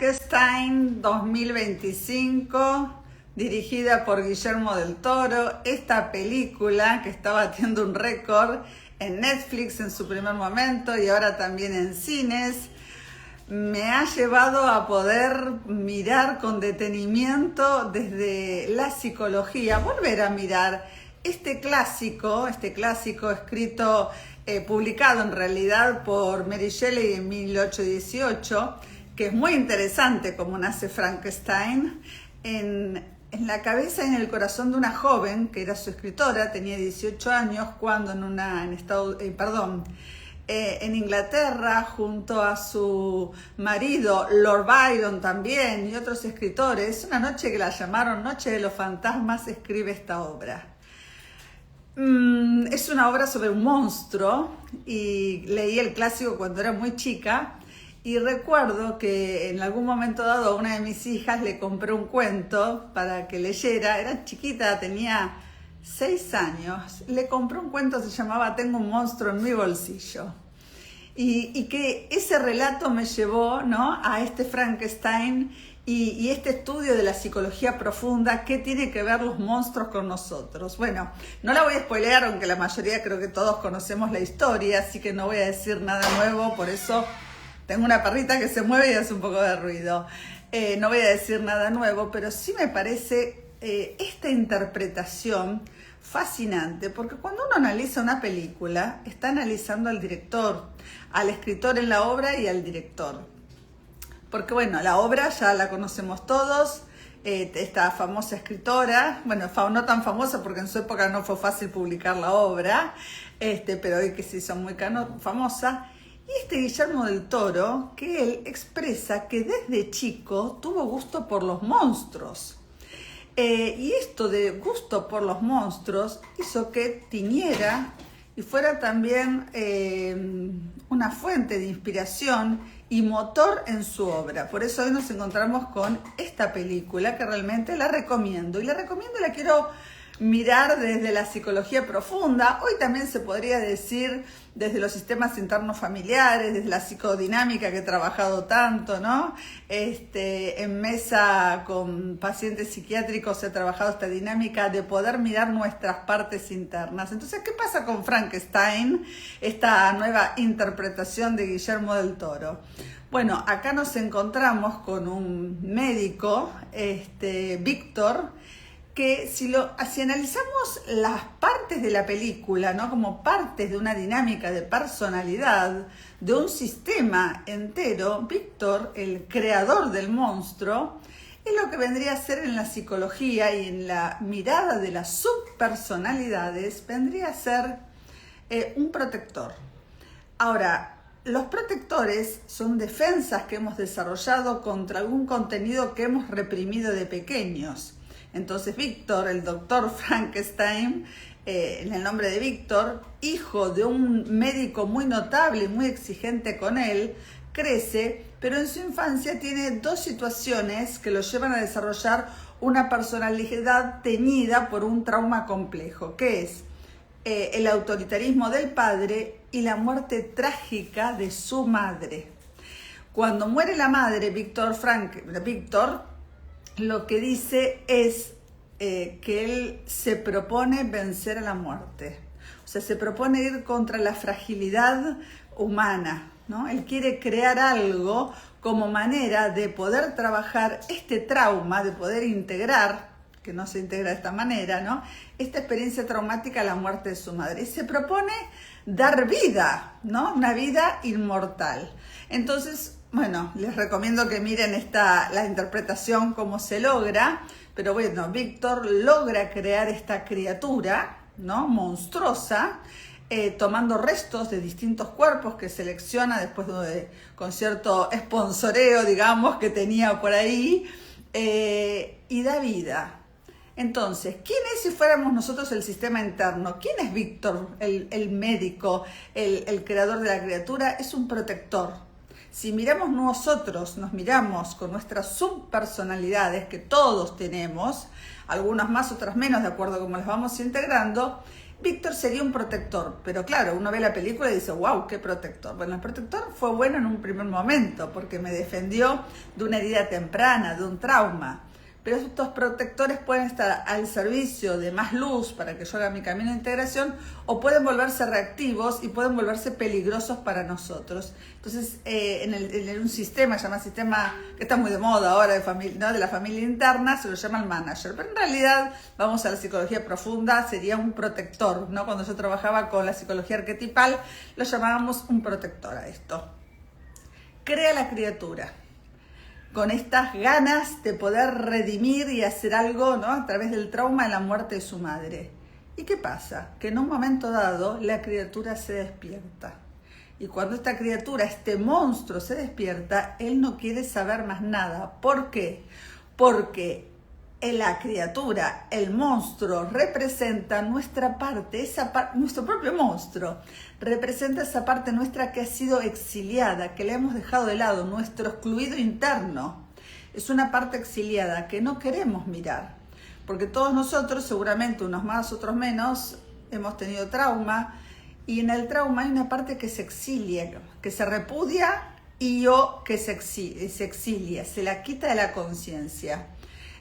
Frankenstein 2025, dirigida por Guillermo del Toro. Esta película que está batiendo un récord en Netflix en su primer momento y ahora también en cines, me ha llevado a poder mirar con detenimiento desde la psicología, volver a mirar este clásico escrito, publicado en realidad por Mary Shelley en 1818, que es muy interesante cómo nace Frankenstein en la cabeza y en el corazón de una joven que era su escritora. Tenía 18 años cuando en Inglaterra, junto a su marido Lord Byron también y otros escritores, una noche que la llamaron Noche de los Fantasmas, escribe esta obra. Es una obra sobre un monstruo y leí el clásico cuando era muy chica y recuerdo que en algún momento dado a una de mis hijas le compré un cuento para que leyera. Era chiquita, tenía 6 años. Le compré un cuento, se llamaba Tengo un monstruo en mi bolsillo. Y que ese relato me llevó, ¿no?, a este Frankenstein y este estudio de la psicología profunda. ¿Qué tiene que ver los monstruos con nosotros? Bueno, no la voy a spoilear, aunque la mayoría creo que todos conocemos la historia, así que no voy a decir nada nuevo, por eso tengo una perrita que se mueve y hace un poco de ruido. No voy a decir nada nuevo, pero sí me parece esta interpretación fascinante, porque cuando uno analiza una película, está analizando al director, al escritor en la obra y al director. Porque bueno, la obra ya la conocemos todos, esta famosa escritora, bueno, no tan famosa porque en su época no fue fácil publicar la obra, pero hoy que se hizo muy famosa. Y Guillermo del Toro, que él expresa que desde chico tuvo gusto por los monstruos. Y esto de gusto por los monstruos hizo que tiñera y fuera también una fuente de inspiración y motor en su obra. Por eso hoy nos encontramos con esta película que realmente la recomiendo. Y la quiero mirar desde la psicología profunda. Hoy también se podría decir desde los sistemas internos familiares, desde la psicodinámica que he trabajado tanto, ¿no? En mesa con pacientes psiquiátricos he trabajado esta dinámica de poder mirar nuestras partes internas. Entonces, ¿qué pasa con Frankenstein? Esta nueva interpretación de Guillermo del Toro. Bueno, acá nos encontramos con un médico, Víctor, que si analizamos las partes de la película, ¿no?, como partes de una dinámica de personalidad, de un sistema entero, Víctor, el creador del monstruo, es lo que vendría a ser en la psicología y en la mirada de las subpersonalidades, vendría a ser un protector. Ahora, los protectores son defensas que hemos desarrollado contra algún contenido que hemos reprimido de pequeños. Entonces Víctor, el doctor Frankenstein, en el nombre de Víctor, hijo de un médico muy notable y muy exigente con él, crece, pero en su infancia tiene 2 situaciones que lo llevan a desarrollar una personalidad teñida por un trauma complejo, que es el autoritarismo del padre y la muerte trágica de su madre. Cuando muere la madre, Víctor lo que dice es que él se propone vencer a la muerte. O sea, se propone ir contra la fragilidad humana, ¿no? Él quiere crear algo como manera de poder trabajar este trauma, de poder integrar, que no se integra de esta manera, ¿no?, esta experiencia traumática a la muerte de su madre. Y se propone dar vida, ¿no?, una vida inmortal. Entonces, bueno, les recomiendo que miren la interpretación, cómo se logra, pero bueno, Víctor logra crear esta criatura, ¿no?, monstruosa, tomando restos de distintos cuerpos que selecciona después con cierto sponsoreo, digamos, que tenía por ahí, y da vida. Entonces, ¿quién es si fuéramos nosotros el sistema interno? ¿Quién es Víctor, el médico, el creador de la criatura? Es un protector. Si miramos nosotros, nos miramos con nuestras subpersonalidades que todos tenemos, algunas más, otras menos, de acuerdo a cómo las vamos integrando, Víctor sería un protector, pero claro, uno ve la película y dice, wow, qué protector. Bueno, el protector fue bueno en un primer momento porque me defendió de una herida temprana, de un trauma. Pero estos protectores pueden estar al servicio de más luz para que yo haga mi camino de integración, o pueden volverse reactivos y pueden volverse peligrosos para nosotros. Entonces, en un sistema, llamado sistema que está muy de moda ahora de la familia interna, se lo llama el manager. Pero en realidad, vamos a la psicología profunda, sería un protector, ¿no? Cuando yo trabajaba con la psicología arquetipal, lo llamábamos un protector a esto. Crea la criatura con estas ganas de poder redimir y hacer algo, ¿no? A través del trauma de la muerte de su madre. ¿Y qué pasa? Que en un momento dado la criatura se despierta. Y cuando esta criatura, este monstruo se despierta, él no quiere saber más nada. ¿Por qué? Porque la criatura, el monstruo, representa nuestra parte, nuestro propio monstruo, representa esa parte nuestra que ha sido exiliada, que le hemos dejado de lado, nuestro excluido interno. Es una parte exiliada que no queremos mirar, porque todos nosotros, seguramente unos más, otros menos, hemos tenido trauma, y en el trauma hay una parte que se exilia, que se repudia o que se exilia, se la quita de la conciencia.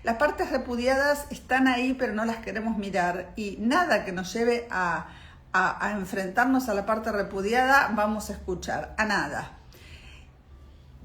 Las partes repudiadas están ahí, pero no las queremos mirar, y nada que nos lleve a enfrentarnos a la parte repudiada vamos a escuchar, a nada.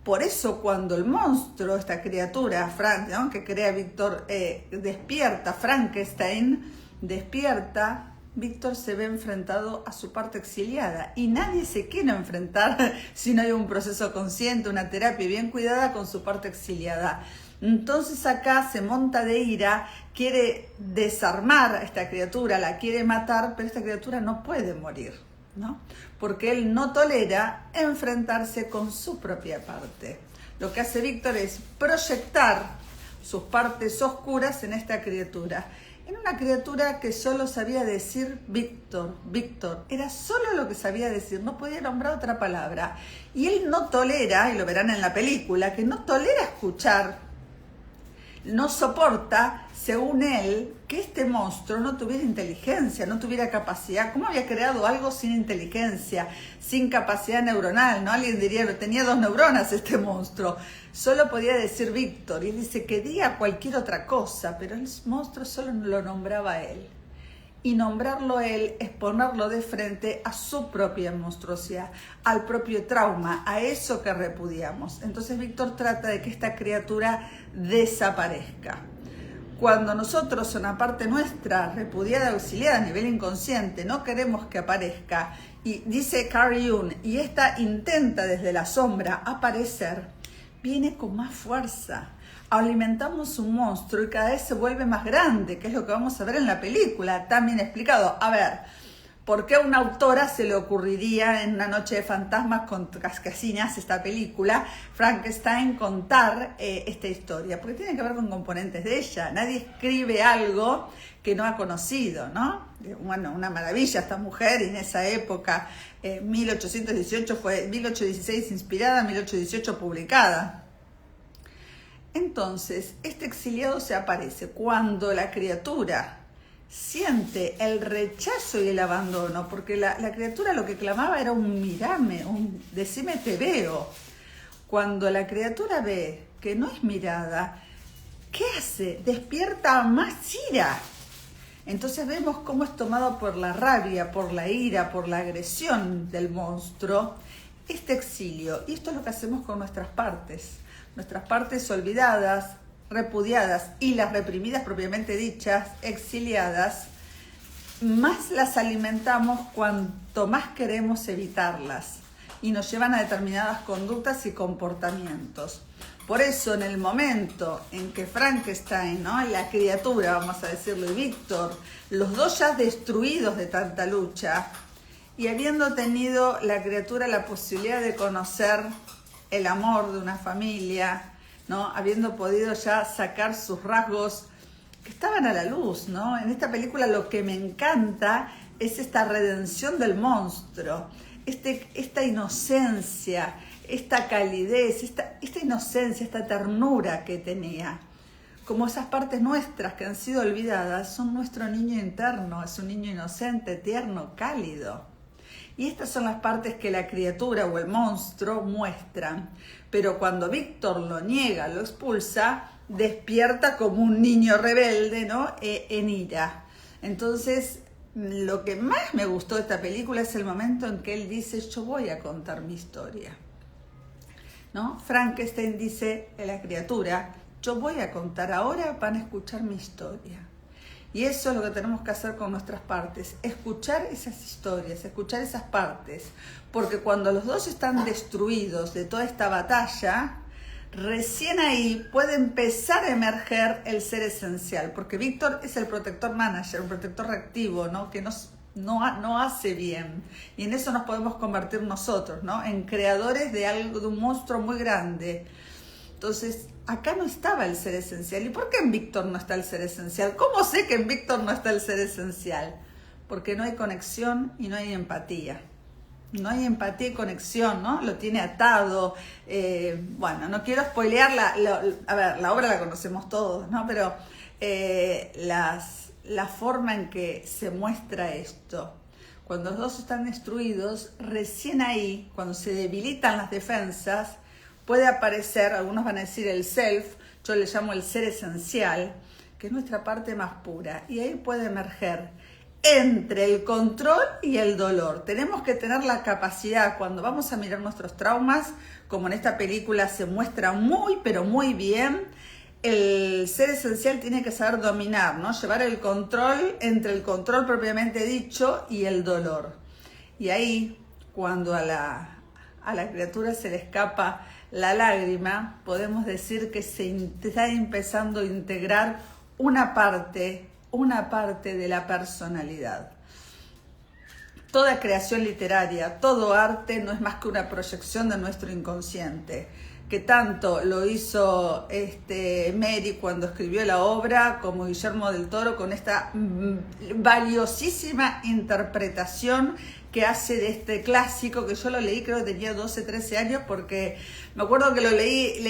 Por eso cuando el monstruo, esta criatura, ¿no? Que crea Víctor, despierta, Frankenstein despierta, Víctor se ve enfrentado a su parte exiliada, y nadie se quiere enfrentar si no hay un proceso consciente, una terapia bien cuidada con su parte exiliada. Entonces acá se monta de ira, quiere desarmar a esta criatura, la quiere matar, pero esta criatura no puede morir, ¿no? Porque él no tolera enfrentarse con su propia parte. Lo que hace Víctor es proyectar sus partes oscuras en esta criatura. En una criatura que solo sabía decir Víctor, Víctor, era solo lo que sabía decir, no podía nombrar otra palabra. Y él no tolera, y lo verán en la película, que no tolera escuchar, no soporta, según él, que este monstruo no tuviera inteligencia, no tuviera capacidad. ¿Cómo había creado algo sin inteligencia, sin capacidad neuronal? ¿No? Alguien diría, tenía 2 neuronas este monstruo. Solo podía decir Víctor, y él dice que diga cualquier otra cosa, pero el monstruo solo lo nombraba él. Y nombrarlo él es ponerlo de frente a su propia monstruosidad, al propio trauma, a eso que repudiamos. Entonces Víctor trata de que esta criatura desaparezca. Cuando nosotros, una parte nuestra, repudiada, auxiliada a nivel inconsciente, no queremos que aparezca, y dice Carl Jung, y esta intenta desde la sombra aparecer, viene con más fuerza. Alimentamos un monstruo y cada vez se vuelve más grande, que es lo que vamos a ver en la película, también explicado. A ver, ¿por qué a una autora se le ocurriría en Una noche de fantasmas con cascasinas, esta película, Frankenstein, contar esta historia? Porque tiene que ver con componentes de ella. Nadie escribe algo que no ha conocido, ¿no? Bueno, una maravilla esta mujer, y en esa época, 1818 fue 1816 inspirada, 1818 publicada. Entonces, este exiliado se aparece cuando la criatura siente el rechazo y el abandono, porque la criatura lo que clamaba era un mirame, un decime te veo. Cuando la criatura ve que no es mirada, ¿qué hace? Despierta más ira. Entonces vemos cómo es tomado por la rabia, por la ira, por la agresión del monstruo, este exilio. Y esto es lo que hacemos con nuestras partes olvidadas, repudiadas y las reprimidas propiamente dichas, exiliadas, más las alimentamos cuanto más queremos evitarlas, y nos llevan a determinadas conductas y comportamientos. Por eso en el momento en que Frankenstein, ¿no?, la criatura, vamos a decirlo, y Víctor, los dos ya destruidos de tanta lucha, y habiendo tenido la criatura la posibilidad de conocer el amor de una familia, ¿no?, habiendo podido ya sacar sus rasgos que estaban a la luz, ¿no? En esta película lo que me encanta es esta redención del monstruo, esta inocencia, esta calidez, esta inocencia, esta ternura que tenía. como esas partes nuestras que han sido olvidadas, son nuestro niño interno, es un niño inocente, tierno, cálido. Y estas son las partes que la criatura o el monstruo muestran. Pero cuando Víctor lo niega, lo expulsa, despierta como un niño rebelde, ¿no? En ira. Entonces, lo que más me gustó de esta película es el momento en que él dice, yo voy a contar mi historia, ¿no? Frankenstein dice a la criatura, yo voy a contar, ahora van a escuchar mi historia. Y eso es lo que tenemos que hacer con nuestras partes, escuchar esas historias, escuchar esas partes, porque cuando los dos están destruidos de toda esta batalla, recién ahí puede empezar a emerger el ser esencial, porque Víctor es el protector manager, un protector reactivo, ¿no? Que no hace bien, y en eso nos podemos convertir nosotros, ¿no? En creadores de algo, de un monstruo muy grande. Entonces, acá no estaba el ser esencial. ¿Y por qué en Víctor no está el ser esencial? ¿Cómo sé que en Víctor no está el ser esencial? Porque no hay conexión y no hay empatía. No hay empatía y conexión, ¿no? Lo tiene atado. Bueno, no quiero spoilear a ver, la obra la conocemos todos, ¿no? Pero la forma en que se muestra esto. Cuando los dos están destruidos, recién ahí, cuando se debilitan las defensas, puede aparecer, algunos van a decir el self, yo le llamo el ser esencial, que es nuestra parte más pura. Y ahí puede emerger entre el control y el dolor. Tenemos que tener la capacidad, cuando vamos a mirar nuestros traumas, como en esta película se muestra muy, pero muy bien, el ser esencial tiene que saber dominar, ¿no? Llevar el control entre el control propiamente dicho y el dolor. Y ahí, cuando a la criatura se le escapa la lágrima, podemos decir que se está empezando a integrar una parte de la personalidad. Toda creación literaria, todo arte no es más que una proyección de nuestro inconsciente, que tanto lo hizo Mary cuando escribió la obra, como Guillermo del Toro con esta valiosísima interpretación que hace de este clásico, que yo lo leí, creo que tenía 12, 13 años, porque me acuerdo que lo leí y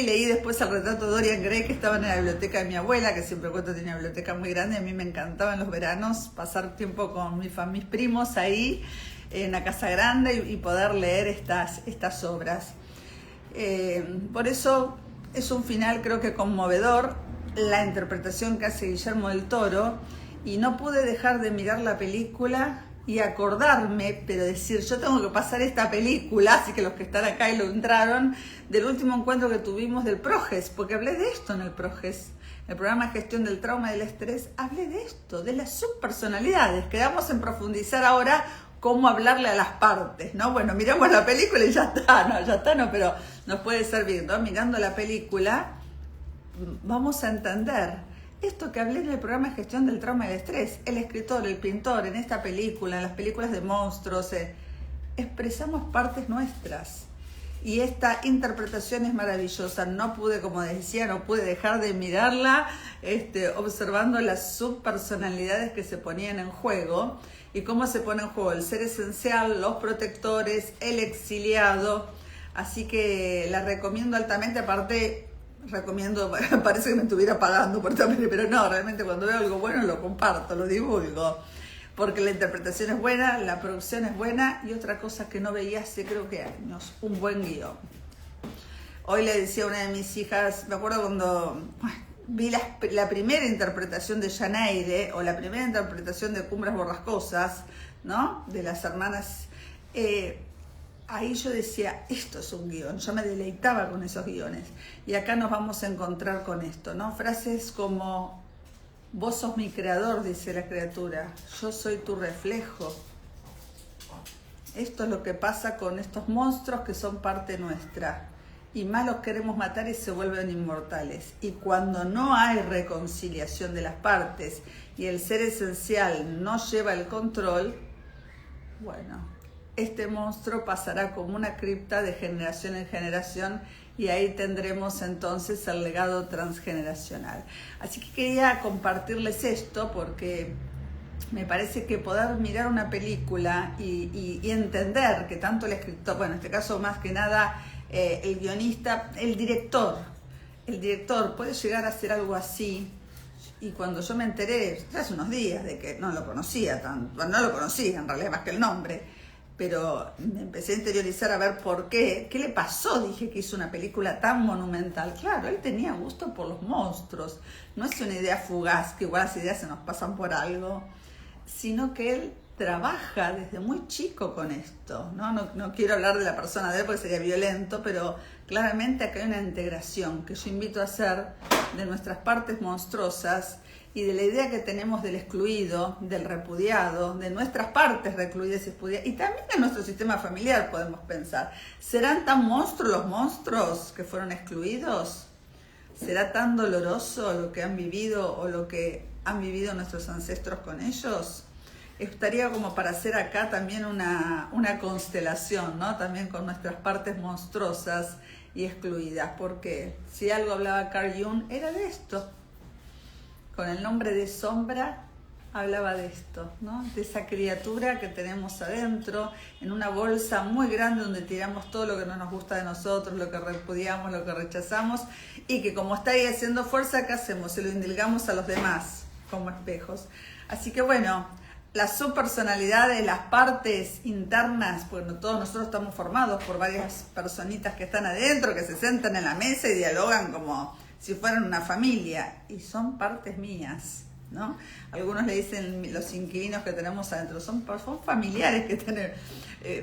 leí después el retrato de Dorian Gray, que estaba en la biblioteca de mi abuela, que siempre cuento tenía una biblioteca muy grande. A mí me encantaba en los veranos pasar tiempo con mis primos ahí, en la casa grande, y poder leer estas obras. Por eso es un final, creo que conmovedor, la interpretación que hace Guillermo del Toro, y no pude dejar de mirar la película y acordarme, pero decir, yo tengo que pasar esta película, así que los que están acá y lo entraron, del último encuentro que tuvimos del Proges, porque hablé de esto en el Proges, el programa de gestión del trauma y del estrés, hablé de esto, de las subpersonalidades, que vamos a profundizar ahora cómo hablarle a las partes, ¿no? Bueno, miramos la película y ya está, pero nos puede servir, ¿no? Mirando la película, vamos a entender esto que hablé en el programa de gestión del trauma y del estrés. El escritor, el pintor, en esta película, en las películas de monstruos, expresamos partes nuestras. Y esta interpretación es maravillosa. No pude, como decía, no pude dejar de mirarla, observando las subpersonalidades que se ponían en juego y cómo se pone en juego el ser esencial, los protectores, el exiliado. Así que la recomiendo altamente. Aparte, parece que me estuviera pagando por esta película, pero no, realmente cuando veo algo bueno lo comparto, lo divulgo, porque la interpretación es buena, la producción es buena, y otra cosa que no veía hace creo que años, un buen guión. Hoy le decía a una de mis hijas, me acuerdo cuando vi la primera interpretación de Janaire, o la primera interpretación de Cumbres Borrascosas, ¿no? De las hermanas, ahí yo decía, esto es un guión, yo me deleitaba con esos guiones. Y acá nos vamos a encontrar con esto, ¿no? Frases como, vos sos mi creador, dice la criatura, yo soy tu reflejo. Esto es lo que pasa con estos monstruos que son parte nuestra. Y más los queremos matar y se vuelven inmortales. Y cuando no hay reconciliación de las partes y el ser esencial no lleva el control, bueno, este monstruo pasará como una cripta de generación en generación, y ahí tendremos entonces el legado transgeneracional. Así que quería compartirles esto porque me parece que poder mirar una película y entender que tanto el escritor, bueno, en este caso más que nada el guionista, el director, el director puede llegar a hacer algo así. Y cuando yo me enteré, hace unos días, de que no lo conocía tanto, bueno, no lo conocía en realidad más que el nombre, pero me empecé a interiorizar a ver por qué le pasó, dije que hizo una película tan monumental. Claro, él tenía gusto por los monstruos, no es una idea fugaz, que igual las ideas se nos pasan por algo, sino que él trabaja desde muy chico con esto, no quiero hablar de la persona de él porque sería violento, pero claramente acá hay una integración que yo invito a hacer de nuestras partes monstruosas y de la idea que tenemos del excluido, del repudiado, de nuestras partes recluidas y expudiadas, y también en nuestro sistema familiar podemos pensar, ¿serán tan monstruos los monstruos que fueron excluidos? ¿Será tan doloroso lo que han vivido o lo que han vivido nuestros ancestros con ellos? Estaría como para hacer acá también una constelación, ¿no? También con nuestras partes monstruosas y excluidas, porque si algo hablaba Carl Jung era de esto. Con el nombre de Sombra hablaba de esto, ¿no? De esa criatura que tenemos adentro, en una bolsa muy grande donde tiramos todo lo que no nos gusta de nosotros, lo que repudiamos, lo que rechazamos, y que como está ahí haciendo fuerza, ¿qué hacemos? Se lo indilgamos a los demás como espejos. Así que bueno, la subpersonalidad de las partes internas, bueno, todos nosotros estamos formados por varias personitas que están adentro, que se sientan en la mesa y dialogan como si fueran una familia, y son partes mías, ¿no? Algunos le dicen los inquilinos que tenemos adentro, son familiares que tenemos,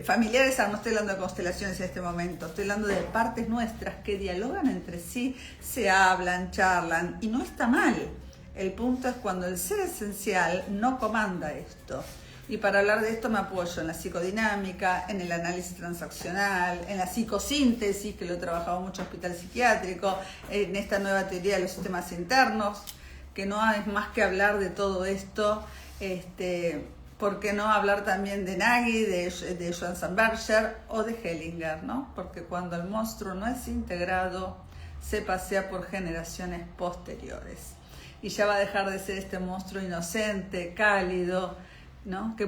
familiares, no estoy hablando de constelaciones en este momento, estoy hablando de partes nuestras que dialogan entre sí, se hablan, charlan, y no está mal. El punto es cuando el ser esencial no comanda esto. Y para hablar de esto me apoyo en la psicodinámica, en el análisis transaccional, en la psicosíntesis, que lo he trabajado mucho en hospital psiquiátrico, en esta nueva teoría de los sistemas internos, que no es más que hablar de todo esto. ¿Por qué no hablar también de Nagy, de Joan Samberger o de Hellinger, ¿no? Porque cuando el monstruo no es integrado, se pasea por generaciones posteriores. Y ya va a dejar de ser este monstruo inocente, cálido, ¿no? Que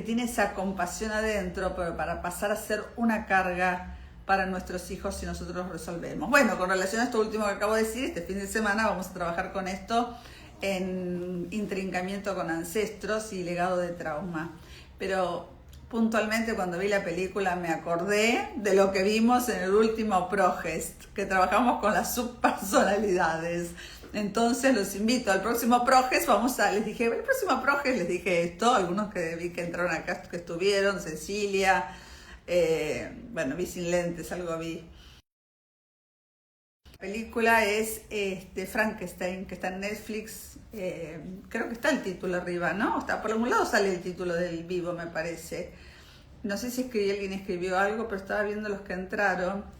tiene esa compasión adentro, pero para pasar a ser una carga para nuestros hijos si nosotros resolvemos. Bueno, con relación a esto último que acabo de decir, este fin de semana vamos a trabajar con esto en intrincamiento con ancestros y legado de trauma. Pero puntualmente cuando vi la película me acordé de lo que vimos en el último Progest, que trabajamos con las subpersonalidades. Entonces los invito al próximo Progest, les dije esto, algunos que vi que entraron acá, que estuvieron, Cecilia, vi sin lentes, algo vi. La película es Frankenstein, que está en Netflix, creo que está el título arriba, ¿no? Por algún lado sale el título del vivo, me parece. No sé si alguien escribió algo, pero estaba viendo los que entraron.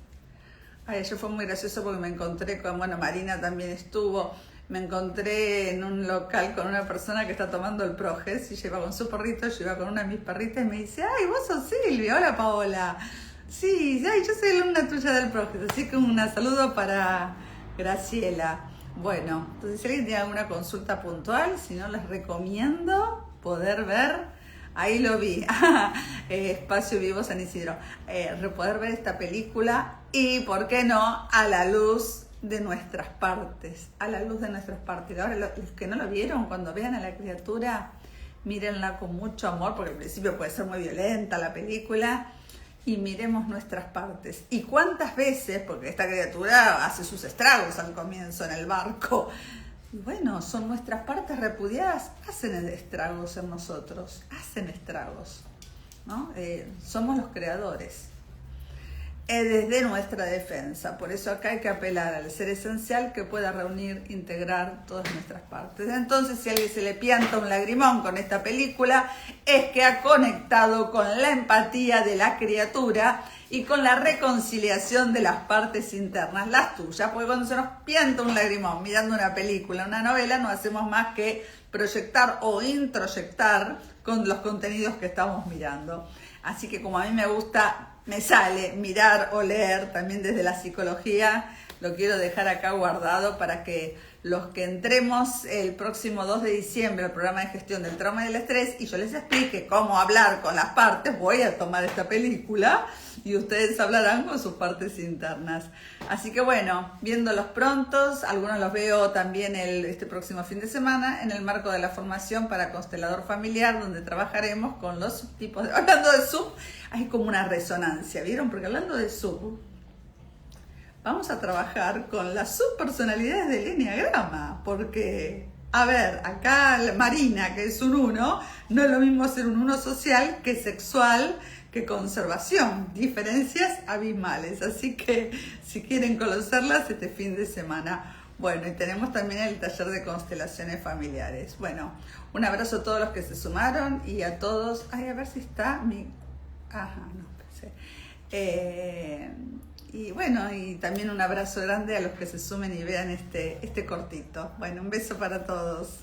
Ayer fue muy gracioso porque me encontré con, Marina también estuvo, me encontré en un local con una persona que está tomando el Progest y lleva con su perrito, yo iba con una de mis perritas y me dice, ¡ay, vos sos Silvia! Hola, Paola. Sí, ay, yo soy alumna tuya del Progest, así que un saludo para Graciela. Bueno, entonces si alguien tiene alguna consulta puntual, si no, les recomiendo poder ver. Ahí lo vi, Espacio Vivo San Isidro, poder ver esta película y, ¿por qué no?, a la luz de nuestras partes, Ahora, los que no lo vieron, cuando vean a la criatura, mírenla con mucho amor, porque al principio puede ser muy violenta la película, y miremos nuestras partes. ¿Y cuántas veces? Porque esta criatura hace sus estragos al comienzo en el barco. Bueno, son nuestras partes repudiadas, hacen estragos en nosotros, ¿no? Somos los creadores, desde nuestra defensa. Por eso acá hay que apelar al ser esencial que pueda reunir, integrar todas nuestras partes. Entonces, si a alguien se le pianta un lagrimón con esta película, es que ha conectado con la empatía de la criatura y con la reconciliación de las partes internas, las tuyas, porque cuando se nos pianta un lagrimón mirando una película, una novela, no hacemos más que proyectar o introyectar con los contenidos que estamos mirando. Así que como a mí me sale mirar o leer también desde la psicología, lo quiero dejar acá guardado para que los que entremos el próximo 2 de diciembre al programa de gestión del trauma y del estrés y yo les explique cómo hablar con las partes, voy a tomar esta película y ustedes hablarán con sus partes internas. Así que bueno, viéndolos prontos, algunos los veo también este próximo fin de semana en el marco de la formación para constelador familiar, donde trabajaremos con los subtipos. Hablando de sub, hay como una resonancia, ¿vieron? Porque hablando de sub, vamos a trabajar con las subpersonalidades del Enneagrama, porque, a ver, acá Marina, que es un 1, no es lo mismo ser un 1 social que sexual, que conservación, diferencias abismales, así que si quieren conocerlas este fin de semana. Bueno, y tenemos también el taller de constelaciones familiares. Bueno, un abrazo a todos los que se sumaron y a todos, ay, a ver si está mi, ajá, no pensé. Y bueno, y también un abrazo grande a los que se sumen y vean este cortito. Bueno, un beso para todos.